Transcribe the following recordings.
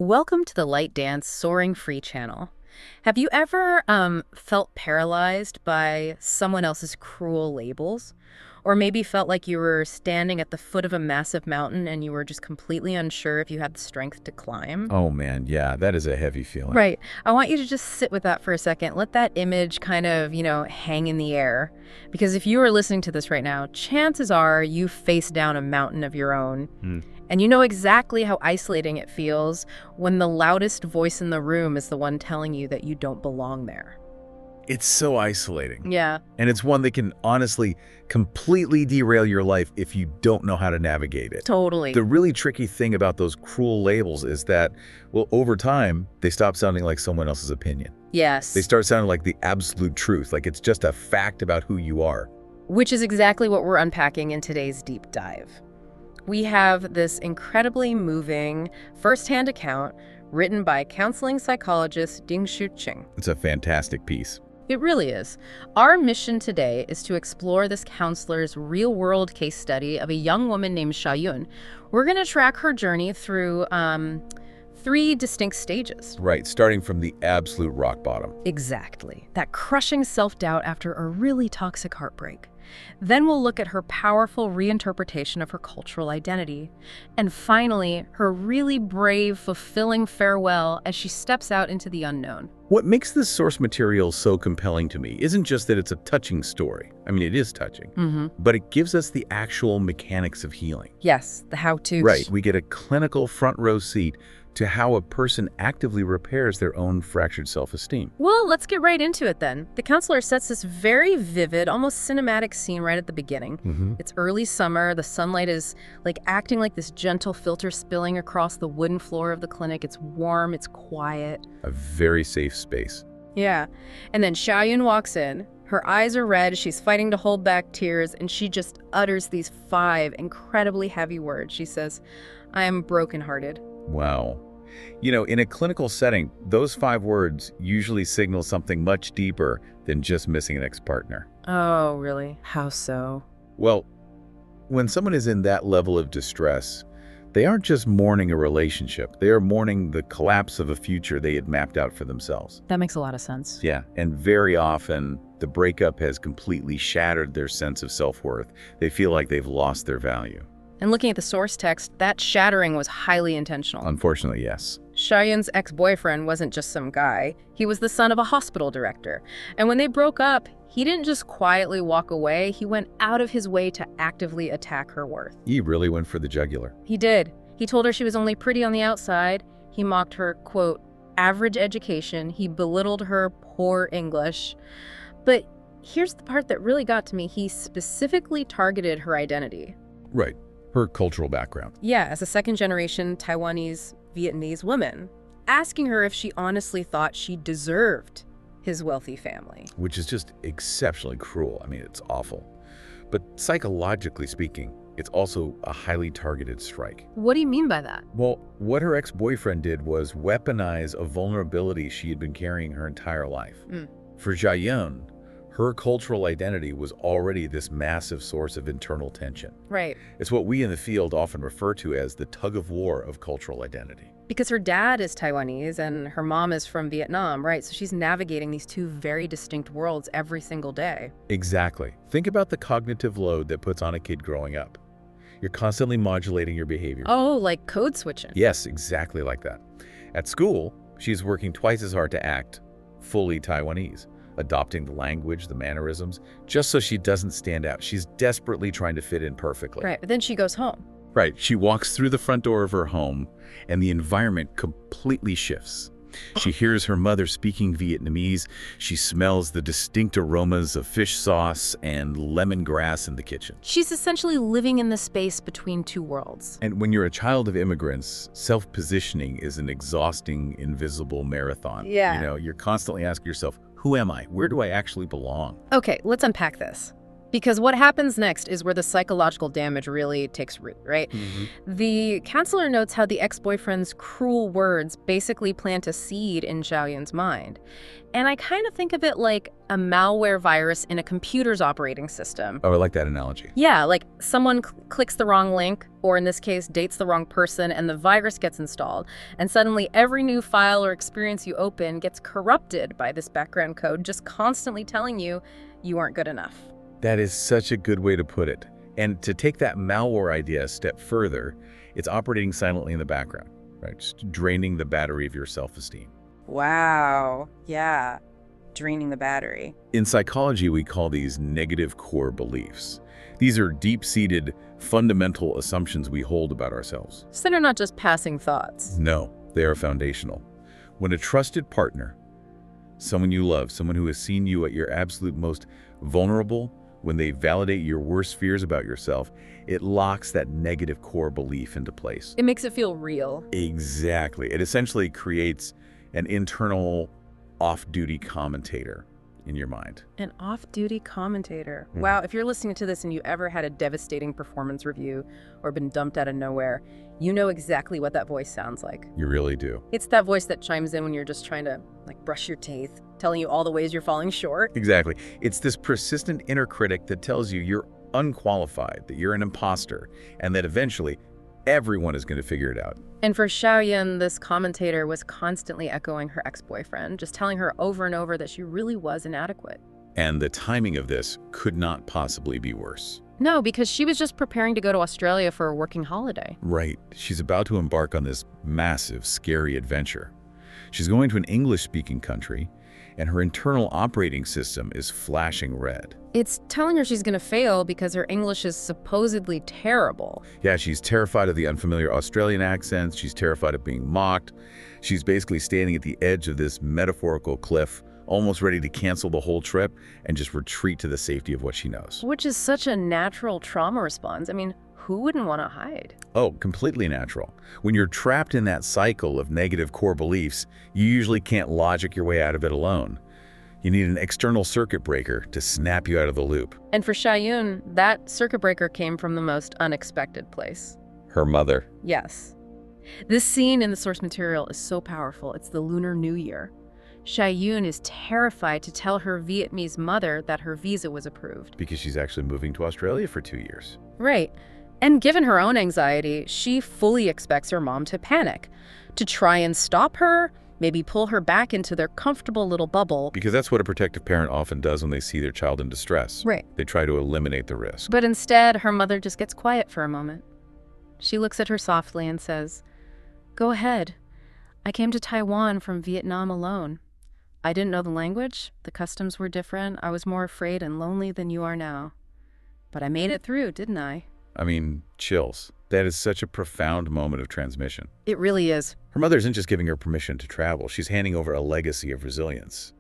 Welcome to the Light Dance Soaring Free channel. Have you ever felt paralyzed by someone else's cruel labels? Or maybe felt like you were standing at the foot of a massive mountain and you were just completely unsure if you had the strength to climb? Oh man, yeah, that is a heavy feeling. Right. I want you to just sit with that for a second. Let that image kind of, hang in the air. Because if you are listening to this right now, chances are you face down a mountain of your own. And you know exactly how isolating it feels when the loudest voice in the room is the one telling you that you don't belong there. It's so isolating. Yeah. And it's one that can honestly completely derail your life if you don't know how to navigate it. Totally. The really tricky thing about those cruel labels is that, well, over time, they stop sounding like someone else's opinion. Yes. They start sounding like the absolute truth, like it's just a fact about who you are. Which is exactly what we're unpacking in today's deep dive. We have this incredibly moving first-hand account written by counseling psychologist Ding Shu-Ching. It's a fantastic piece. It really is. Our mission today is to explore this counselor's real-world case study of a young woman named Xiaoyun. We're going to track her journey through three distinct stages. Right, starting from the absolute rock bottom. Exactly. That crushing self-doubt after a really toxic heartbreak. Then we'll look at her powerful reinterpretation of her cultural identity. And finally, her really brave, fulfilling farewell as she steps out into the unknown. What makes this source material so compelling to me isn't just that it's a touching story. I mean, it is touching. But it gives us the actual mechanics of healing. Yes, the how-tos. Right, we get a clinical front row seat to how a person actively repairs their own fractured self-esteem. Well, let's get right into it then. The counselor sets this very vivid, almost cinematic scene right at the beginning. It's early summer. The sunlight is acting like this gentle filter spilling across the wooden floor of the clinic. It's warm, it's quiet. A very safe space. Yeah. And then Xiaoyun walks in. Her eyes are red, she's fighting to hold back tears, and she just utters these 5 incredibly heavy words. She says, "I am brokenhearted." Wow. In a clinical setting, those 5 words usually signal something much deeper than just missing an ex-partner. Oh, really? How so? Well, when someone is in that level of distress, they aren't just mourning a relationship. They are mourning the collapse of a future they had mapped out for themselves. That makes a lot of sense. Yeah, and very often, the breakup has completely shattered their sense of self-worth. They feel like they've lost their value. And looking at the source text, that shattering was highly intentional. Unfortunately, yes. Xiaoyun's ex-boyfriend wasn't just some guy. He was the son of a hospital director. And when they broke up, he didn't just quietly walk away. He went out of his way to actively attack her worth. He really went for the jugular. He did. He told her she was only pretty on the outside. He mocked her, quote, average education. He belittled her poor English. But here's the part that really got to me. He specifically targeted her identity. Right. Her cultural background. Yeah, as a second-generation Taiwan-Vietnamese woman, asking her if she honestly thought she deserved his wealthy family. Which is just exceptionally cruel. I mean, it's awful. But psychologically speaking, it's also a highly targeted strike. What do you mean by that? Well, what her ex-boyfriend did was weaponize a vulnerability she had been carrying her entire life. For Xiaoyun, her cultural identity was already this massive source of internal tension. Right. It's what we in the field often refer to as the tug-of-war of cultural identity. Because her dad is Taiwanese and her mom is from Vietnam, right? So she's navigating these 2 very distinct worlds every single day. Exactly. Think about the cognitive load that puts on a kid growing up. You're constantly modulating your behavior. Oh, like code switching. Yes, exactly like that. At school, she's working twice as hard to act fully Taiwanese, adopting the language, the mannerisms, just so she doesn't stand out. She's desperately trying to fit in perfectly. Right, but then she goes home. Right, she walks through the front door of her home, and the environment completely shifts. She hears her mother speaking Vietnamese. She smells the distinct aromas of fish sauce and lemongrass in the kitchen. She's essentially living in the space between 2 worlds. And when you're a child of immigrants, self-positioning is an exhausting, invisible marathon. Yeah. You're constantly asking yourself, who am I? Where do I actually belong? Okay, let's unpack this. Because what happens next is where the psychological damage really takes root, right? The counselor notes how the ex-boyfriend's cruel words basically plant a seed in Xiaoyun's mind. And I kind of think of it like a malware virus in a computer's operating system. Oh, I like that analogy. Yeah, like someone clicks the wrong link, or in this case, dates the wrong person, and the virus gets installed. And suddenly every new file or experience you open gets corrupted by this background code, just constantly telling you you aren't good enough. That is such a good way to put it. And to take that malware idea a step further, it's operating silently in the background, right? Just draining the battery of your self-esteem. Wow. Yeah. Draining the battery. In psychology, we call these negative core beliefs. These are deep-seated, fundamental assumptions we hold about ourselves. So they're not just passing thoughts. No, they are foundational. When a trusted partner, someone you love, someone who has seen you at your absolute most vulnerable, when they validate your worst fears about yourself, it locks that negative core belief into place. It makes it feel real. Exactly. It essentially creates an internal off-duty commentator in your mind. An off-duty commentator. Wow, if you're listening to this and you ever had a devastating performance review or been dumped out of nowhere, you know exactly what that voice sounds like. You really do. It's that voice that chimes in when you're just trying to, like, brush your teeth, telling you all the ways you're falling short. Exactly. It's this persistent inner critic that tells you you're unqualified, that you're an imposter, and that eventually everyone is going to figure it out. And for Xiaoyun, this commentator was constantly echoing her ex-boyfriend, just telling her over and over that she really was inadequate. And the timing of this could not possibly be worse. No, because she was just preparing to go to Australia for a working holiday. Right. She's about to embark on this massive, scary adventure. She's going to an English-speaking country, and her internal operating system is flashing red. It's telling her she's going to fail because her English is supposedly terrible. Yeah, she's terrified of the unfamiliar Australian accents. She's terrified of being mocked. She's basically standing at the edge of this metaphorical cliff, almost ready to cancel the whole trip and just retreat to the safety of what she knows. Which is such a natural trauma response. I mean, who wouldn't want to hide? Oh, completely natural. When you're trapped in that cycle of negative core beliefs, you usually can't logic your way out of it alone. You need an external circuit breaker to snap you out of the loop. And for Xiaoyun, that circuit breaker came from the most unexpected place. Her mother. Yes. This scene in the source material is so powerful. It's the Lunar New Year. Xiaoyun is terrified to tell her Vietnamese mother that her visa was approved. Because she's actually moving to Australia for 2 years. Right. And given her own anxiety, she fully expects her mom to panic, to try and stop her, maybe pull her back into their comfortable little bubble. Because that's what a protective parent often does when they see their child in distress. Right. They try to eliminate the risk. But instead, her mother just gets quiet for a moment. She looks at her softly and says, "Go ahead. I came to Taiwan from Vietnam alone. I didn't know the language. The customs were different. I was more afraid and lonely than you are now. But I made it through, didn't I?" I mean, chills. That is such a profound moment of transmission. It really is. Her mother isn't just giving her permission to travel. She's handing over a legacy of resilience.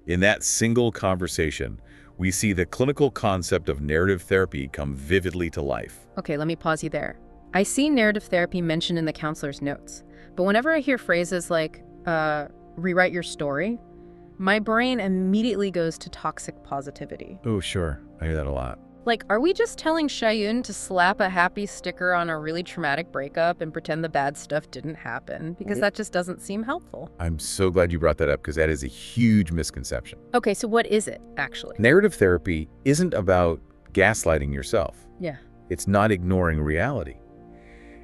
In that single conversation, we see the clinical concept of narrative therapy come vividly to life. Okay, let me pause you there. I see narrative therapy mentioned in the counselor's notes, but whenever I hear phrases like, rewrite your story, my brain immediately goes to toxic positivity. Oh, sure. I hear that a lot. Like, are we just telling Xiaoyun to slap a happy sticker on a really traumatic breakup and pretend the bad stuff didn't happen? Because that just doesn't seem helpful. I'm so glad you brought that up because that is a huge misconception. Okay, so what is it, actually? Narrative therapy isn't about gaslighting yourself. Yeah. It's not ignoring reality.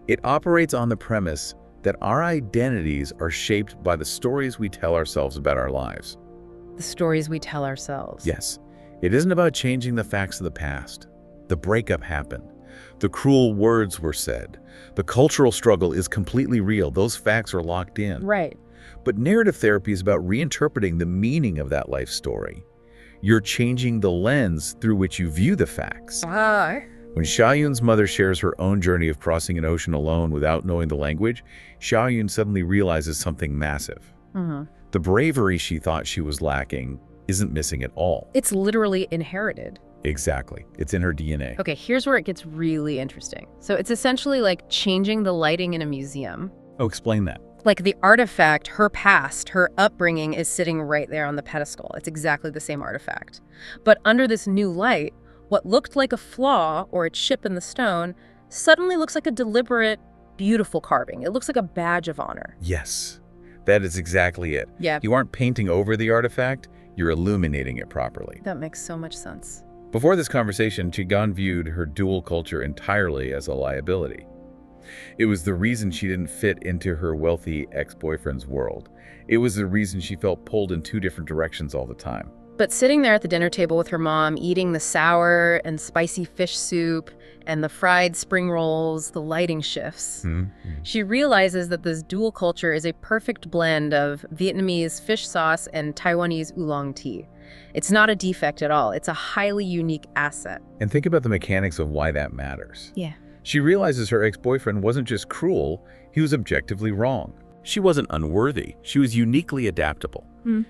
It operates on the premise that our identities are shaped by the stories we tell ourselves about our lives. The stories we tell ourselves. Yes. It isn't about changing the facts of the past. The breakup happened. The cruel words were said. The cultural struggle is completely real. Those facts are locked in. Right. But narrative therapy is about reinterpreting the meaning of that life story. You're changing the lens through which you view the facts. When Xiaoyun's mother shares her own journey of crossing an ocean alone without knowing the language, Xiaoyun suddenly realizes something massive. The bravery she thought she was lacking isn't missing at all. It's literally inherited. Exactly. It's in her DNA. Okay, here's where it gets really interesting. So it's essentially like changing the lighting in a museum. Oh, explain that. Like the artifact, her past, her upbringing is sitting right there on the pedestal. It's exactly the same artifact. But under this new light, What looked like a flaw or a chip in the stone suddenly looks like a deliberate, beautiful carving. It looks like a badge of honor. Yes, that is exactly it. Yeah. You aren't painting over the artifact, you're illuminating it properly. That makes so much sense. Before this conversation, Qigong viewed her dual culture entirely as a liability. It was the reason she didn't fit into her wealthy ex-boyfriend's world. It was the reason she felt pulled in two different directions all the time. But sitting there at the dinner table with her mom, eating the sour and spicy fish soup and the fried spring rolls, the lighting shifts. She realizes that this dual culture is a perfect blend of Vietnamese fish sauce and Taiwanese oolong tea. It's not a defect at all. It's a highly unique asset. And think about the mechanics of why that matters. Yeah. She realizes her ex-boyfriend wasn't just cruel, he was objectively wrong. She wasn't unworthy, she was uniquely adaptable.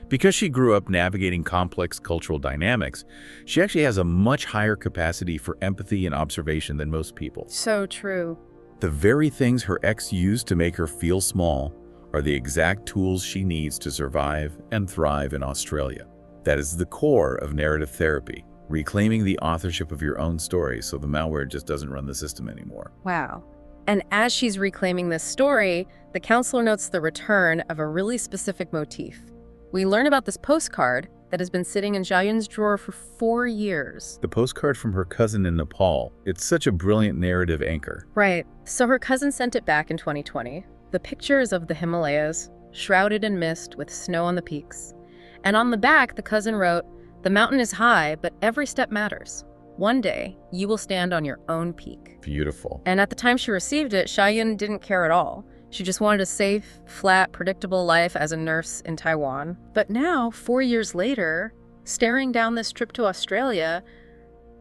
Because she grew up navigating complex cultural dynamics, she actually has a much higher capacity for empathy and observation than most people. So true. The very things her ex used to make her feel small are the exact tools she needs to survive and thrive in Australia. That is the core of narrative therapy, reclaiming the authorship of your own story so the malware just doesn't run the system anymore. Wow. And as she's reclaiming this story, the counselor notes the return of a really specific motif. We learn about this postcard that has been sitting in Xiaoyun's drawer for 4 years. The postcard from her cousin in Nepal. It's such a brilliant narrative anchor. Right. So her cousin sent it back in 2020. The pictures of the Himalayas, shrouded in mist with snow on the peaks. And on the back, the cousin wrote, "The mountain is high, but every step matters. One day, you will stand on your own peak." Beautiful. And at the time she received it, Xiaoyun didn't care at all. She just wanted a safe, flat, predictable life as a nurse in Taiwan. But now, 4 years later, staring down this trip to Australia,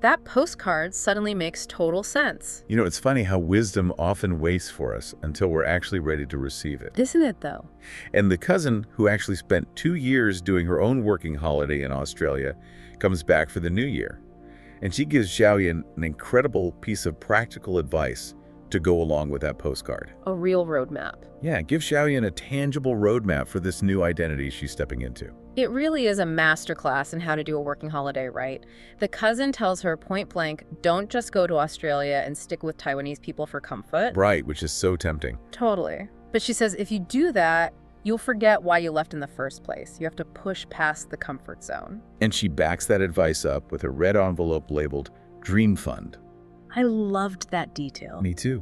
that postcard suddenly makes total sense. You know, it's funny how wisdom often waits for us until we're actually ready to receive it. Isn't it, though? And the cousin, who actually spent 2 years doing her own working holiday in Australia, comes back for the new year. And she gives Xiaoyun an incredible piece of practical advice to go along with that postcard. A real roadmap. Yeah, give Xiaoyun a tangible roadmap for this new identity she's stepping into. It really is a masterclass in how to do a working holiday right. The cousin tells her point blank, don't just go to Australia and stick with Taiwanese people for comfort. Right, which is so tempting. Totally. But she says if you do that, you'll forget why you left in the first place. You have to push past the comfort zone. And she backs that advice up with a red envelope labeled Dream Fund. I loved that detail. Me too.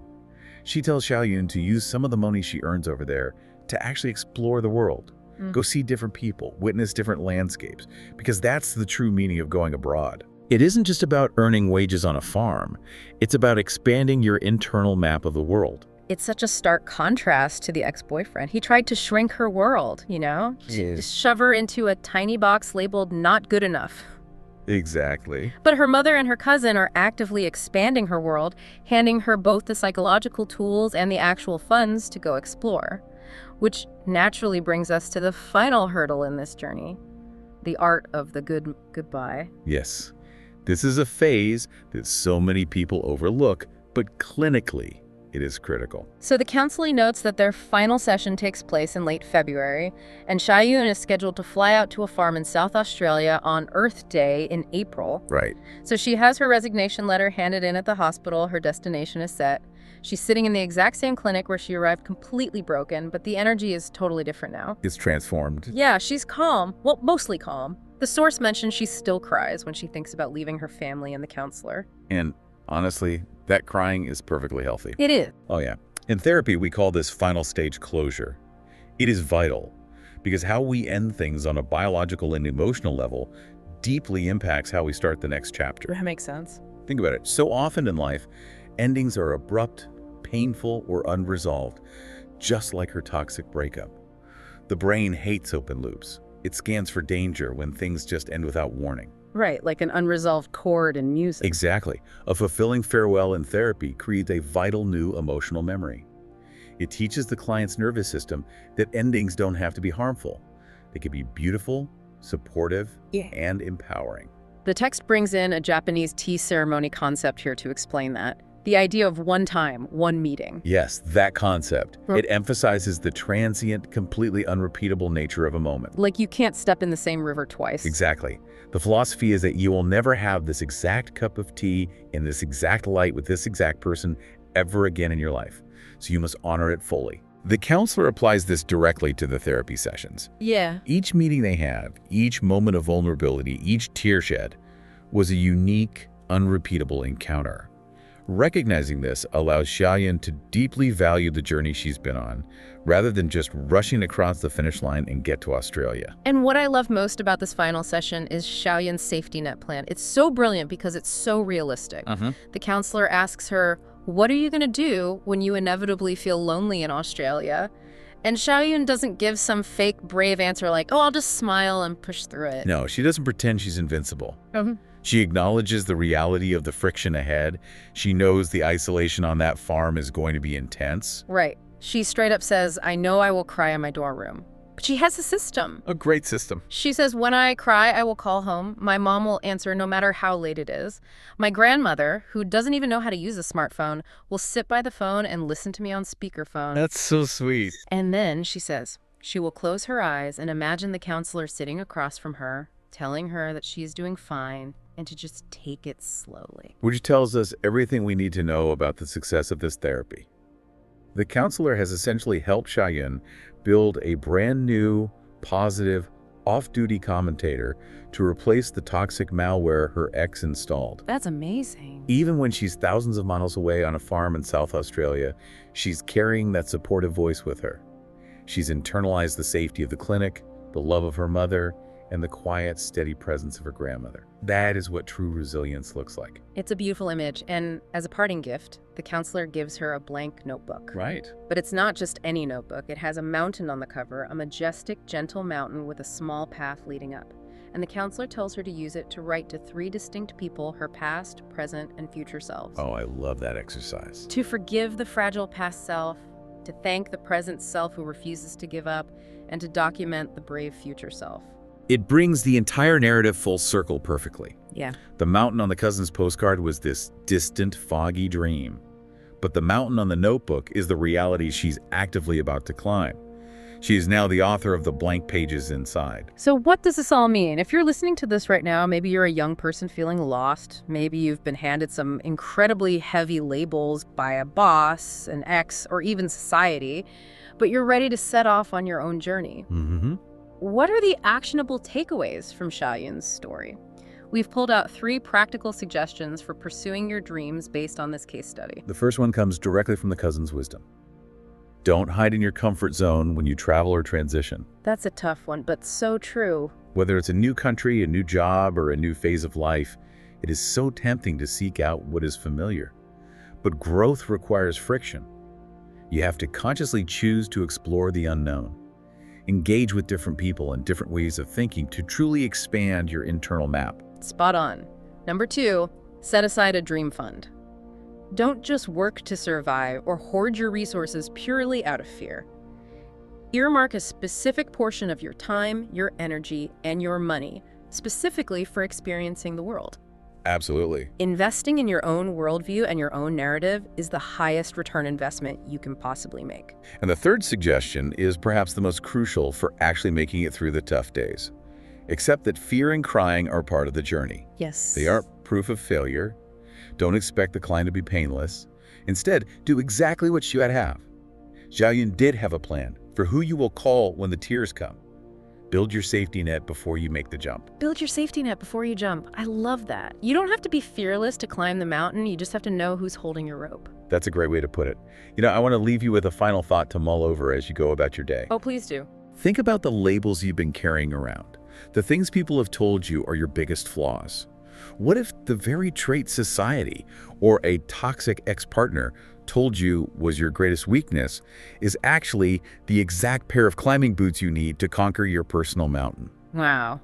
She tells Xiaoyun to use some of the money she earns over there to actually explore the world. Go see different people, witness different landscapes, because that's the true meaning of going abroad. It isn't just about earning wages on a farm. It's about expanding your internal map of the world. It's such a stark contrast to the ex-boyfriend. He tried to shrink her world, you know? Shove her into a tiny box labeled not good enough. Exactly. But her mother and her cousin are actively expanding her world, handing her both the psychological tools and the actual funds to go explore. Which naturally brings us to the final hurdle in this journey, the art of the goodbye. Yes. This is a phase that so many people overlook, but clinically, it is critical. So the counseling notes that their final session takes place in late February, and Xiaoyun is scheduled to fly out to a farm in South Australia on Earth Day in April. Right. So she has her resignation letter handed in at the hospital. Her destination is set. She's sitting in the exact same clinic where she arrived completely broken, but the energy is totally different now. It's transformed. Yeah, she's calm. Well, mostly calm. The source mentions she still cries when she thinks about leaving her family and the counselor. And honestly, that crying is perfectly healthy. It is. Oh yeah. In therapy, we call this final stage closure. It is vital because how we end things on a biological and emotional level deeply impacts how we start the next chapter. That makes sense. Think about it. So often in life, endings are abrupt, painful, or unresolved, just like her toxic breakup. The brain hates open loops. It scans for danger when things just end without warning. Right, like an unresolved chord in music. Exactly. A fulfilling farewell in therapy creates a vital new emotional memory. It teaches the client's nervous system that endings don't have to be harmful. They can be beautiful, supportive, and empowering. The text brings in a Japanese tea ceremony concept here to explain that. The idea of one time, one meeting. Yes, that concept. It emphasizes the transient, completely unrepeatable nature of a moment. Like you can't step in the same river twice. Exactly. The philosophy is that you will never have this exact cup of tea in this exact light with this exact person ever again in your life. So you must honor it fully. The counselor applies this directly to the therapy sessions. Yeah. Each meeting they have, each moment of vulnerability, each tear shed, was a unique, unrepeatable encounter. Recognizing this allows Xiaoyun to deeply value the journey she's been on, rather than just rushing across the finish line and get to Australia. And what I love most about this final session is Xiaoyun's safety net plan. It's so brilliant because it's so realistic. The counselor asks her, what are you going to do when you inevitably feel lonely in Australia? And Xiaoyun doesn't give some fake brave answer like, oh, I'll just smile and push through it. No, she doesn't pretend she's invincible. She acknowledges the reality of the friction ahead. She knows the isolation on that farm is going to be intense. Right. She straight up says, I know I will cry in my dorm room. But she has a system. A great system. She says, when I cry, I will call home. My mom will answer no matter how late it is. My grandmother, who doesn't even know how to use a smartphone, will sit by the phone and listen to me on speakerphone. That's so sweet. And then, she says, she will close her eyes and imagine the counselor sitting across from her, telling her that she is doing fine and to just take it slowly. Which tells us everything we need to know about the success of this therapy. The counselor has essentially helped Xiaoyun build a brand new, positive, off-duty commentator to replace the toxic malware her ex installed. That's amazing. Even when she's thousands of miles away on a farm in South Australia, she's carrying that supportive voice with her. She's internalized the safety of the clinic, the love of her mother, and the quiet, steady presence of her grandmother. That is what true resilience looks like. It's a beautiful image, and as a parting gift, the counselor gives her a blank notebook. Right. But it's not just any notebook. It has a mountain on the cover, a majestic, gentle mountain with a small path leading up. And the counselor tells her to use it to write to 3 distinct people, her past, present, and future selves. Oh, I love that exercise. To forgive the fragile past self, to thank the present self who refuses to give up, and to document the brave future self. It brings the entire narrative full circle perfectly. Yeah. The mountain on the cousin's postcard was this distant, foggy dream. But the mountain on the notebook is the reality she's actively about to climb. She is now the author of the blank pages inside. So what does this all mean? If you're listening to this right now, maybe you're a young person feeling lost. Maybe you've been handed some incredibly heavy labels by a boss, an ex, or even society, but you're ready to set off on your own journey. What are the actionable takeaways from Xiaoyun's story? We've pulled out 3 practical suggestions for pursuing your dreams based on this case study. The first one comes directly from the cousin's wisdom. Don't hide in your comfort zone when you travel or transition. That's a tough one, but so true. Whether it's a new country, a new job, or a new phase of life, it is so tempting to seek out what is familiar. But growth requires friction. You have to consciously choose to explore the unknown. Engage with different people and different ways of thinking to truly expand your internal map. Spot on. Number 2, set aside a dream fund. Don't just work to survive or hoard your resources purely out of fear. Earmark a specific portion of your time, your energy, and your money, specifically for experiencing the world. Absolutely. Investing in your own worldview and your own narrative is the highest return investment you can possibly make. And the third suggestion is perhaps the most crucial for actually making it through the tough days. Accept that fear and crying are part of the journey. Yes. They aren't proof of failure. Don't expect the climb to be painless. Instead, do exactly what you have. Xiaoyun did have a plan for who you will call when the tears come. Build your safety net before you make the jump. Build your safety net before you jump. I love that. You don't have to be fearless to climb the mountain. You just have to know who's holding your rope. That's a great way to put it. I want to leave you with a final thought to mull over as you go about your day. Oh, please do. Think about the labels you've been carrying around. The things people have told you are your biggest flaws. What if the very trait society or a toxic ex-partner told you was your greatest weakness is actually the exact pair of climbing boots you need to conquer your personal mountain? Wow.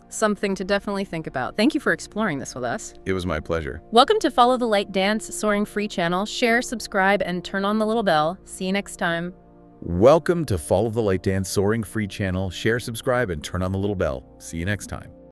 Something to definitely think about. Thank you for exploring this with us. It was my pleasure. Welcome to Follow the Light Dance Soaring Free channel. Share, subscribe, and turn on the little bell. See you next time. Welcome to Follow the Light Dance Soaring Free channel. Share, subscribe, and turn on the little bell. See you next time.